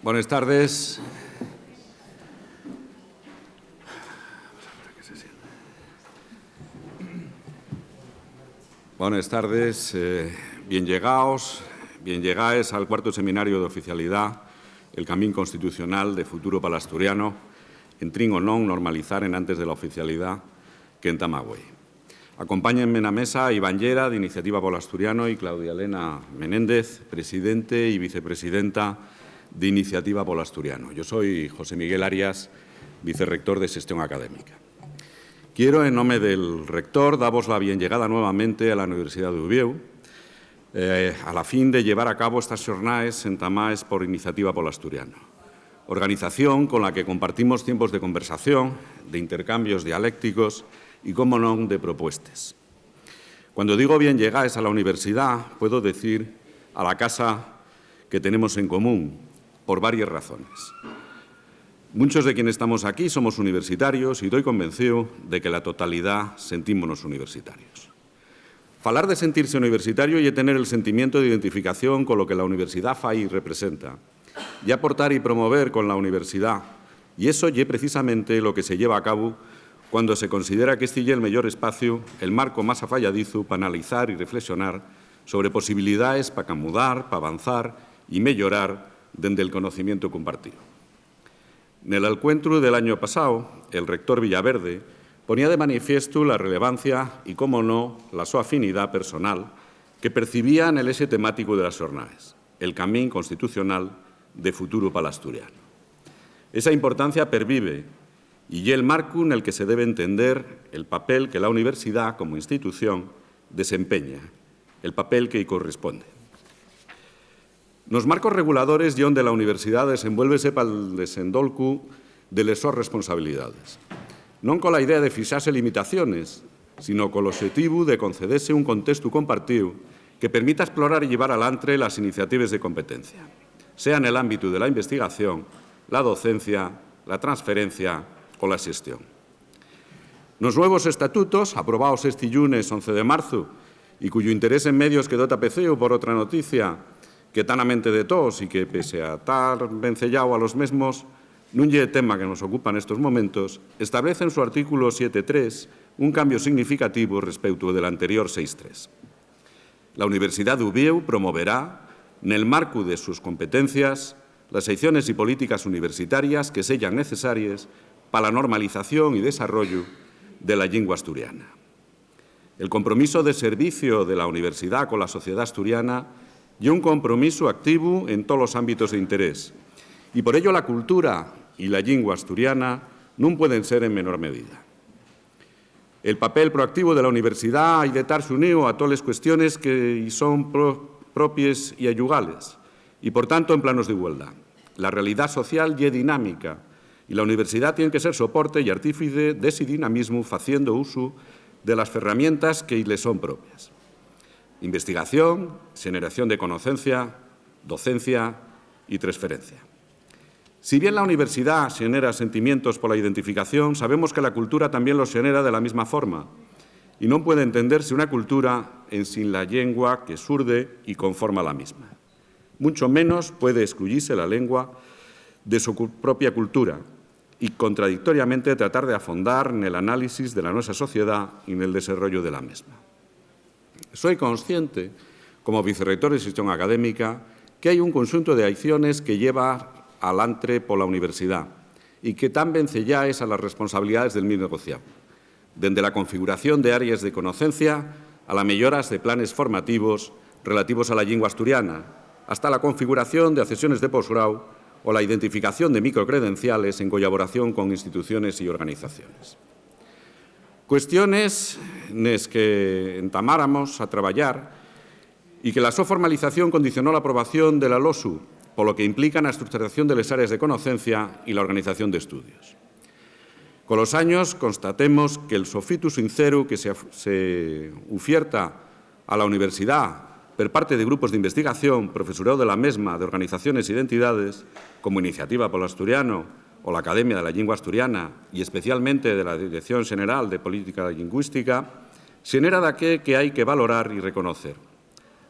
Buenas tardes. Buenas tardes. Bien llegaos al cuarto seminario de oficialidad, el Camín Constitucional de Futuro para l'Asturiano, entrin o non normalizar en antes de la oficialidad que en Tamagüey. Acompáñenme en la mesa Iván Llera, de Iniciativa polo Asturiano, y Claudia Elena Menéndez, presidente y vicepresidenta de Iniciativa polo Asturiano. Yo soy José Miguel Arias, vicerrector de Xestión Académica. Quiero, en nombre del rector, daros la bien llegada nuevamente a la Universidad de Ubieu, a la fin de llevar a cabo estas xornadas entamadas por Iniciativa polo Asturiano, organización con la que compartimos tiempos de conversación, de intercambios dialécticos y, como non, de propuestas. Cuando digo bien llegáis a la universidad, puedo decir a la casa que tenemos en común, por varias razones. Muchos de quienes estamos aquí somos universitarios y doy convencido de que la totalidad sentímonos universitarios. Falar de sentirse universitario y tener el sentimiento de identificación con lo que la universidad fai y representa, y aportar y promover con la universidad, y eso es precisamente lo que se lleva a cabo cuando se considera que este es el mejor espacio, el marco más afalladizo para analizar y reflexionar sobre posibilidades para camudar, para avanzar y mejorar desde el conocimiento compartido. En el encuentro del año pasado, el rector Villaverde ponía de manifiesto la relevancia y, como no, la su afinidad personal que percibía en el eje temático de las jornadas, el camín constitucional de futuro para l'Asturiano. Esa importancia pervive y el marco en el que se debe entender el papel que la universidad, como institución, desempeña, el papel que le corresponde. Los marcos reguladores y donde la universidad desenvuélvese para el desendolcu de las sus responsabilidades. Non con la idea de fixarse limitaciones, sino con el objetivo de concederse un contexto compartido que permita explorar y llevar adelante las iniciativas de competencia, sea en el ámbito de la investigación, la docencia, la transferencia o la xestión. Los nuevos estatutos, aprobados este lunes 11 de marzo, y cuyo interés en medios quedó tapeceo por otra noticia que tan a mente de todos y que, pese a estar vencellado a los mismos, nun lle tema que nos ocupa en estos momentos, establece en su artículo 7.3 un cambio significativo respecto del anterior 6.3. La Universidad de Ubieu promoverá, en el marco de sus competencias, las acciones y políticas universitarias que sean necesarias para la normalización y desarrollo de la lengua asturiana. El compromiso de servicio de la universidad con la sociedad asturiana y un compromiso activo en todos los ámbitos de interés. Y por ello la cultura y la lengua asturiana no pueden ser en menor medida. El papel proactivo de la universidad hay de estarse unido a todas las cuestiones que son propias y ayugales, y por tanto en planos de igualdad. La realidad social y dinámica, y la universidad tiene que ser soporte y artífice de ese dinamismo, haciendo uso de las herramientas que le son propias. Investigación, generación de conocencia, docencia y transferencia. Si bien la universidad genera sentimientos por la identificación, sabemos que la cultura también los genera de la misma forma y no puede entenderse una cultura en sin la lengua que surde y conforma la misma. Mucho menos puede excluirse la lengua de su propia cultura y contradictoriamente tratar de afondar en el análisis de la nuestra sociedad y en el desarrollo de la misma. Soy consciente, como vicerrector de Xestión Académica, que hay un conjunto de acciones que lleva adelante por la universidad y que tan vencelláis a las responsabilidades del mismo negociado, desde la configuración de áreas de conocencia a las mejoras de planes formativos relativos a la lengua asturiana, hasta la configuración de accesiones de posgrado o la identificación de microcredenciales en colaboración con instituciones y organizaciones. Cuestiones nes que entamáramos a traballar y que la su formalización condicionó la aprobación de la LOSU, por lo que implica la estructuración de las áreas de conocencia y la organización de estudios. Con los años constatemos que el sofitu sincero que se ufierta a la universidad por parte de grupos de investigación, profesorado de la mesma, de organizaciones y de entidades, como Iniciativa polo Asturiano o la Academia de la Lengua Asturiana y especialmente de la Dirección General de Política Lingüística, genera que hay que valorar y reconocer.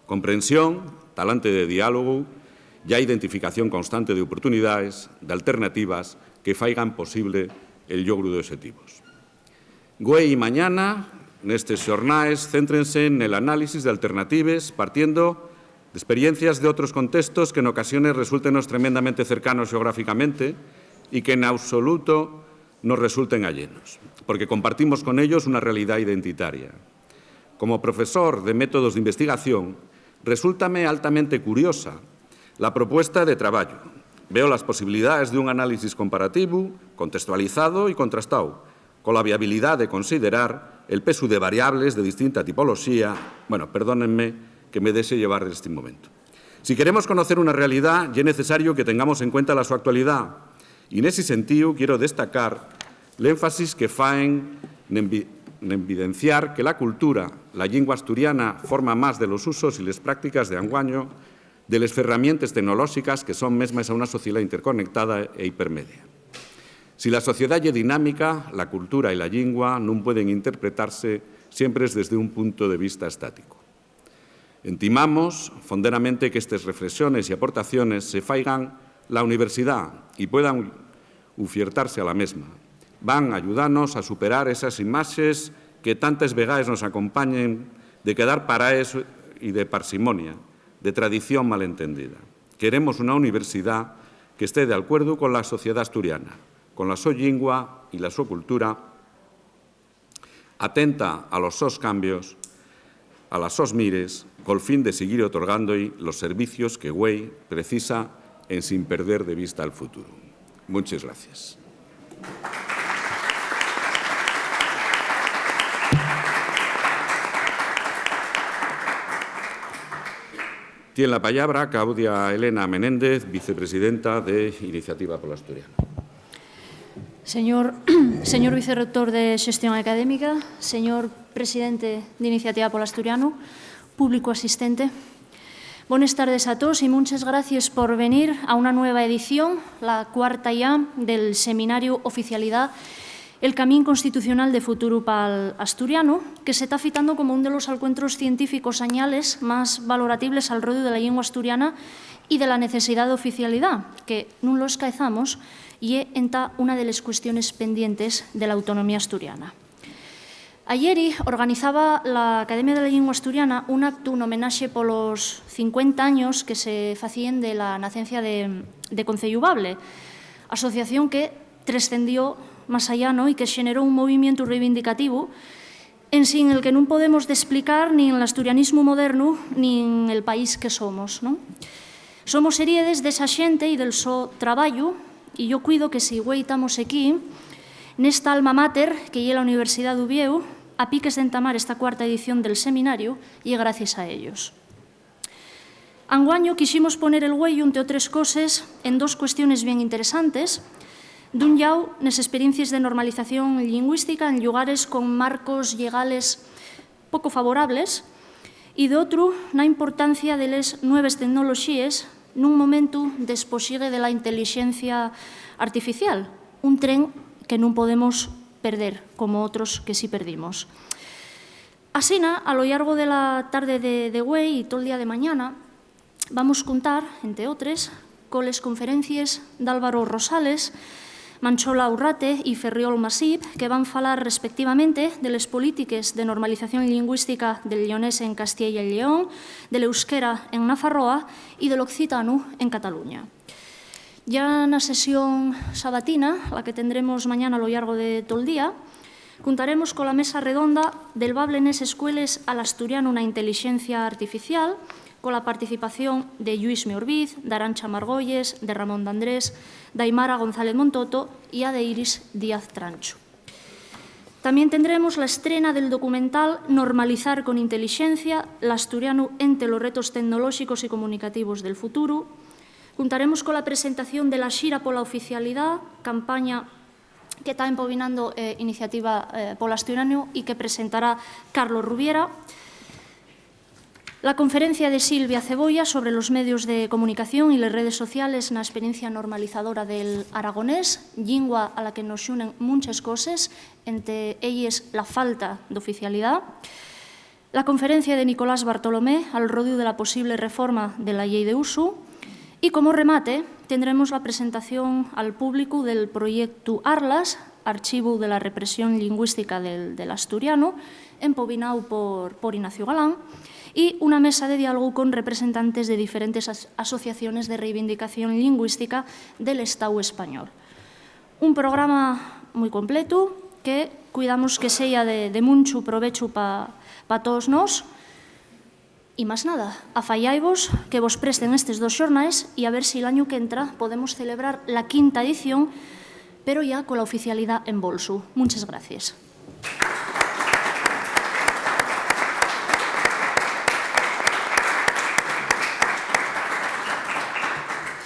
Comprensión, talante de diálogo e a identificación constante de oportunidades, de alternativas que faigan posible el logro de obxectivos. Güei e mañana, nestes xornais, céntrense en el análisis de alternativas partiendo de experiencias de outros contextos que en ocasiones resultenos tremendamente cercanos xeográficamente e que en absoluto nos resulten allenos, porque compartimos con ellos una realidad identitaria. Como profesor de métodos de investigación, resúltame altamente curiosa la propuesta de traballo. Veo las posibilidades de un análisis comparativo, contextualizado y contrastado, con la viabilidad de considerar el peso de variables de distinta tipología. Bueno, perdónenme que me deje llevar en este momento. Si queremos conocer una realidad, ya es necesario que tengamos en cuenta la su actualidad. Y en ese sentido quiero destacar el énfasis que faen en evidenciar que la cultura, la lengua asturiana, forma más de los usos y las prácticas de anguaño de las herramientas tecnológicas que son mesmas a una sociedad interconectada e hipermedia. Si la sociedad es dinámica, la cultura y la lengua no pueden interpretarse siempre desde un punto de vista estático. Intimamos fonderamente que estas reflexiones y aportaciones se faigan la universidad y puedan ufiertarse a la mesma. Van a ayudarnos a superar esas imágenes que tantas vegaes nos acompañen de quedar para eso y de parsimonia, de tradición malentendida. Queremos una universidad que esté de acuerdo con la sociedad asturiana, con la su lengua y la su cultura, atenta a los sos cambios, a las sos mires, con el fin de seguir otorgando los servicios que Güei precisa en sin perder de vista el futuro. Muchas gracias. Tiene la palabra Claudia Elena Menéndez, vicepresidenta de Iniciativa Pola Asturiana. Señor vicerrector de Xestión Académica, señor presidente de Iniciativa Pola Asturiano, público asistente, buenas tardes a todos y muchas gracias por venir a una nueva edición, la cuarta ya, del seminario Oficialidad, el Camín Constitucional de Futuro pal Asturiano, que se está citando como uno de los encuentros científicos añales más valoratibles al rodeo de la lengua asturiana y de la necesidad de oficialidad, que no lo escaezamos y enta una de las cuestiones pendientes de la autonomía asturiana. Ayer organizaba la Academia de la Lengua Asturiana un acto, un homenaje por los 50 años que se facían de la nacencia de Concello Bable, asociación que trascendió más allá, ¿no?, y que generó un movimiento reivindicativo en sin el que no podemos explicar ni en el asturianismo moderno ni en el país que somos, ¿no? Somos heriedes de esa xente y del so traballo, y yo cuido que si güey estamos aquí, nesta alma mater que é la Universidad de Uvieu, a piques de entamar esta cuarta edición del seminario, y gracias a ellos. Anguaño quisimos poner el güey, entre otras cosas, en dos cuestiones bien interesantes. Dun llau, nas experiencias de normalización lingüística en lugares con marcos legales poco favorables, e de outro, na importancia de les nuevas tecnoloxías nun momento de exposigue de la inteligencia artificial, un tren que non podemos perder, como outros que sí perdimos. Asina, a lo largo de la tarde de güey e todo el día de mañana, vamos contar, entre outras, con les conferencias d'Álvaro Rosales, Manchola Urrate y Ferriol Masip, que van falar respectivamente de les polítiques de normalización lingüística del leonés en Castilla y León, del euskera en Nafarroa y del occitano en Cataluña. Ya en la sesión sabatina, la que tendremos mañana a lo largo de todo el día, contaremos con la mesa redonda del Bable nes escueles al asturiano una inteligencia artificial, con la participación de Lluís Meorbiz, de Arantxa Margolles, de Ramón D'Andrés, de Aymara González Montoto y de Iris Díaz Trancho. También tendremos la estrena del documental Normalizar con inteligencia, l'asturiano ente los retos tecnológicos y comunicativos del futuro. Contaremos con la presentación de la Xira pola Oficialidad, campaña que está empobinando Iniciativa Pola Asturiano y que presentará Carlos Rubiera. La conferencia de Silvia Cebolla sobre los medios de comunicación y las redes sociales en la experiencia normalizadora del aragonés, lingua a la que nos unen muchas cosas, entre ellas la falta de oficialidad. La conferencia de Nicolás Bartolomé al rodeo de la posible reforma de la ley de uso Y como remate tendremos la presentación al público del proyecto Arlas, Archivo de la Represión Lingüística del Asturiano, empobinado por Ignacio Galán, y una mesa de diálogo con representantes de diferentes asociaciones de reivindicación lingüística del Estado español. Un programa moi completo que cuidamos que sea de mucho provecho para todos nós. E máis nada, afaiaivos que vos presten estes 2 xornais e a ver se el año que entra podemos celebrar la 5ª edición, pero ya con la oficialidad en bolso. Muchas gracias.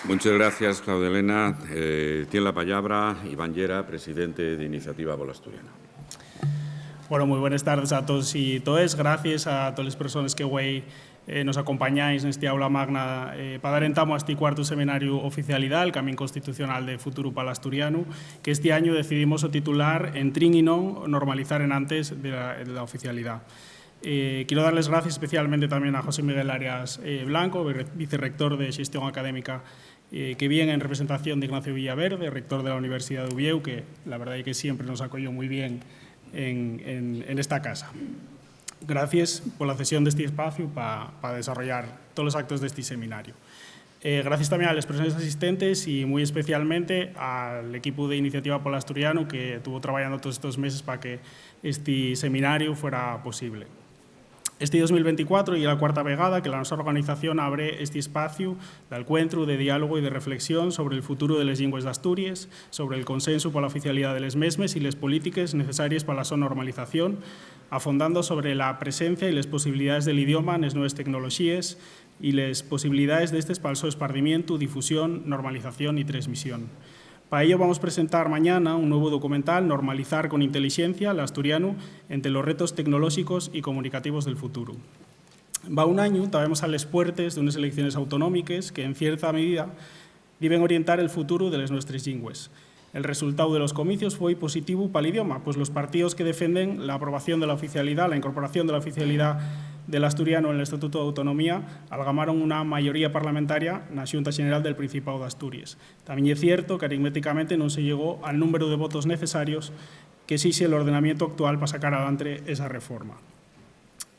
Muchas gracias, Claudia Elena. Tiene la palabra Iván Llera, presidente de Iniciativa Pola Asturiana. Bueno, muy buenas tardes a todos y todas. Gracias a todas las personas que hoy nos acompañáis en este aula magna para dar entamo a este 4º seminario Oficialidad, el Camín Constitucional de Futuro para el Asturiano, que este año decidimos titular Entrin y non normalizar en antes de la oficialidad. Quiero darles gracias especialmente también a José Miguel Arias Blanco, vicerrector de Xestión Académica, que viene en representación de Ignacio Villaverde, rector de la Universidad de Uvieu, que la verdad es que siempre nos acogió muy bien en esta casa. Gracias por la cesión de este espacio para desarrollar todos los actos de este seminario. Gracias también a las personas asistentes y muy especialmente al equipo de Iniciativa Pola Asturiano, que estuvo trabajando todos estos meses para que este seminario fuera posible. Este 2024 y la 4ª vegada que la nuestra organización abre este espacio de encuentro, de diálogo y de reflexión sobre el futuro de les llengües d'Asturias, sobre el consenso por la oficialidad de les mesmes y les polítiques necesarias para la su normalización, afondando sobre la presencia y las posibilidades del idioma en las nuevas tecnologías y las posibilidades de para el su esparcimiento, difusión, normalización y transmisión. Para ello vamos a presentar mañana un nuevo documental, Normalizar con inteligencia, el asturiano, entre los retos tecnológicos y comunicativos del futuro. Va un año, estábamos a les puertes de unas elecciones autonómicas que en cierta medida deben orientar el futuro de las nuestras lingües. El resultado de los comicios fue positivo para el idioma, pues los partidos que defienden la aprobación de la oficialidad, la incorporación de la oficialidad del asturiano en el Estatuto de Autonomía, algamaron una mayoría parlamentaria en la Xunta General del Principado de Asturias. También es cierto que aritméticamente no se llegó al número de votos necesarios que exige el ordenamiento actual para sacar adelante esa reforma.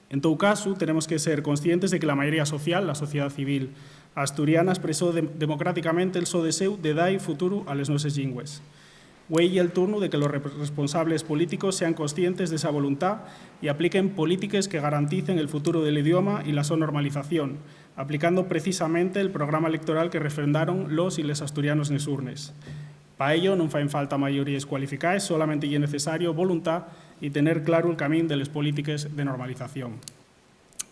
En todo caso, tenemos que ser conscientes de que la mayoría social, la sociedad civil asturiana, expresó democráticamente el so deseo de dar futuro a les nuestras lingües. Güey el turno de que los responsables políticos sean conscientes de esa voluntad y apliquen políticas que garanticen el futuro del idioma y la su normalización, aplicando precisamente el programa electoral que refrendaron los y les asturianos en les urnes. Para ello no fan falta mayorías cualificadas, solamente es necesario voluntad y tener claro el camino de las políticas de normalización.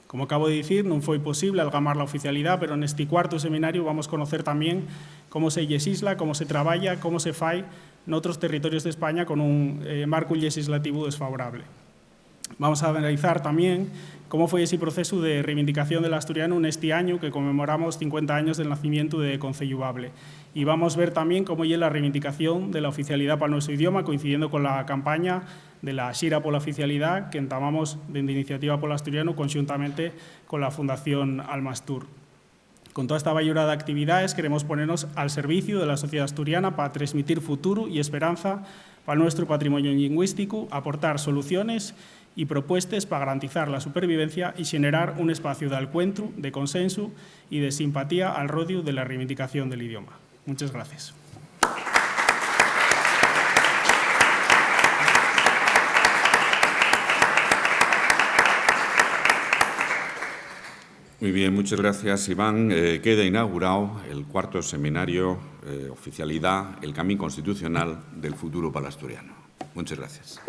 Como acabo de decir, no fue posible algamar la oficialidad, pero en este 4º seminario vamos a conocer también cómo se legisla, cómo se trabaja, cómo se fai en otros territorios de España con un marco legislativo desfavorable. Vamos a analizar también cómo fue ese proceso de reivindicación del asturiano en este año que conmemoramos 50 años del nacimiento de Concello Bable. Y vamos a ver también cómo es la reivindicación de la oficialidad para nuestro idioma, coincidiendo con la campaña de la Xira por la Oficialidad que entamamos de Iniciativa Pola Asturiano conjuntamente con la Fundación Almastur. Con toda esta variedad de actividades queremos ponernos al servicio de la sociedad asturiana para transmitir futuro y esperanza para nuestro patrimonio lingüístico, aportar soluciones y propuestas para garantizar la supervivencia y generar un espacio de encuentro, de consenso y de simpatía al rodio de la reivindicación del idioma. Muchas gracias. Muy bien, muchas gracias, Iván. Queda inaugurado el 4º seminario Oficialidad, el Camín Constitucional del Futuro para el Asturiano. Muchas gracias.